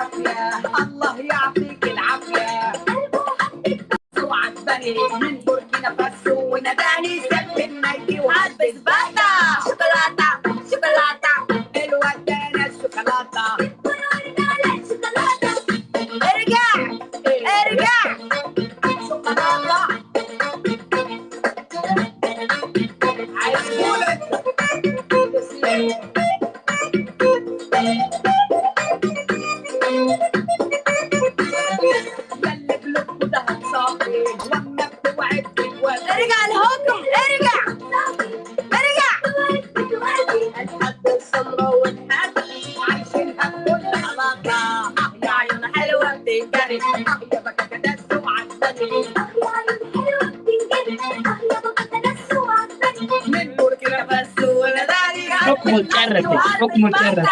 الله يعطيك العافية. وعجباني من بوركينا فاسو وناداني سب النايتي وعلبس باتا شوكولاتة شوكولاتة الودانة الشوكولاتة ارجع ارجع شوكولاتة عايز مولد يلي بلوك ده صافي لما بتوعد بتوعد ارجع الهجم ارجع ارجع الحب السمرة والحب عايشينها بكل علاقة يا عيون حلوة بتنجري يا بكا تدس وعجباني من بوركينا فاسو وناداني حكم الكرفي حكم الكرفي